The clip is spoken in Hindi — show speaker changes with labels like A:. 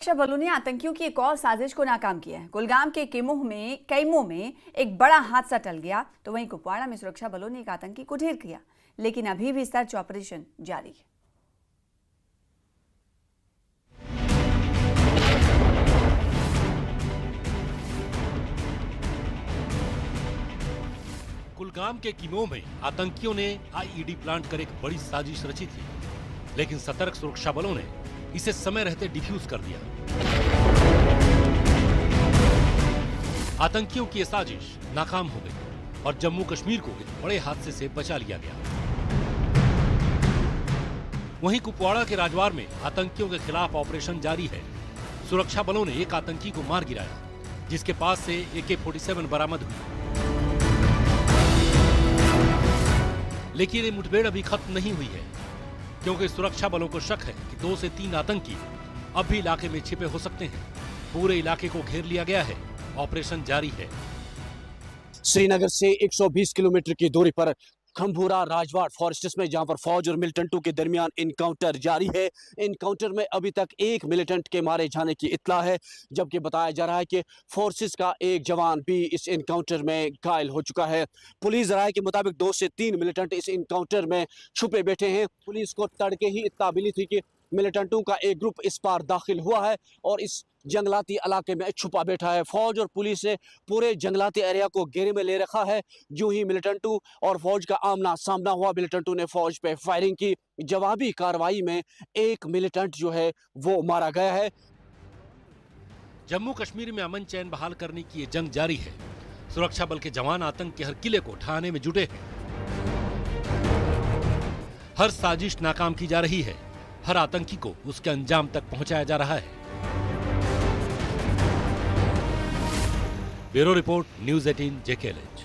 A: सुरक्षा बलों ने आतंकियों की एक और साजिश को नाकाम किया है। कुलगाम के कैमो में एक बड़ा हादसा टल गया, तो वहीं कुपवाड़ा में सुरक्षा बलों ने एक आतंकी को ढेर किया, लेकिन अभी भी सर्च ऑपरेशन जारी है।
B: कुलगाम के किमो में आतंकियों ने आईईडी प्लांट कर एक बड़ी साजिश रची थी, लेकिन सतर्क सुरक्षा बलों ने इसे समय रहते डिफ्यूज कर दिया। आतंकियों की ये साजिश नाकाम हो गई और जम्मू कश्मीर को एक बड़े हादसे से बचा लिया गया। वहीं कुपवाड़ा के राजवार में आतंकियों के खिलाफ ऑपरेशन जारी है। सुरक्षा बलों ने एक आतंकी को मार गिराया, जिसके पास से AK-47 बरामद हुई। लेकिन ये मुठभेड़ अभी खत्म नहीं हुई है, क्योंकि सुरक्षा बलों को शक है कि 2 से 3 आतंकी अब भी इलाके में छिपे हो सकते हैं। पूरे इलाके को घेर लिया गया है, ऑपरेशन जारी है।
C: श्रीनगर से 120 किलोमीटर की दूरी पर खंभूरा राजवाड़ फॉरेस्ट्स में, जहां पर फौज और मिलिटेंटों के दरमियान इनकाउंटर जारी है। इनकाउंटर में अभी तक एक मिलिटेंट के मारे जाने की इत्तला है, जबकि बताया जा रहा है कि फोर्सेस का एक जवान भी इस इनकाउंटर में घायल हो चुका है। पुलिस राय के मुताबिक 2 से 3 मिलिटेंट इस इनकाउंटर में छुपे बैठे हैं। पुलिस को तड़के ही इत्तला मिली थी कि मिलिटेंटों का एक ग्रुप इस पार दाखिल हुआ है और इस जंगलाती इलाके में छुपा बैठा है। फौज और पुलिस ने पूरे जंगलाती एरिया को घेरे में ले रखा है। जो ही मिलिटेंटों और फौज का आमना सामना हुआ, मिलिटेंटों ने फौज पे फायरिंग की। जवाबी कार्रवाई में एक मिलिटेंट जो है वो मारा गया है।
B: जम्मू कश्मीर में अमन चैन बहाल करने की ये जंग जारी है। सुरक्षा बल के जवान आतंक के हर किले को ढहाने में जुटे हैं। हर साजिश नाकाम की जा रही है, हर आतंकी को उसके अंजाम तक पहुंचाया जा रहा है। Bureau report, news 18 JKLH।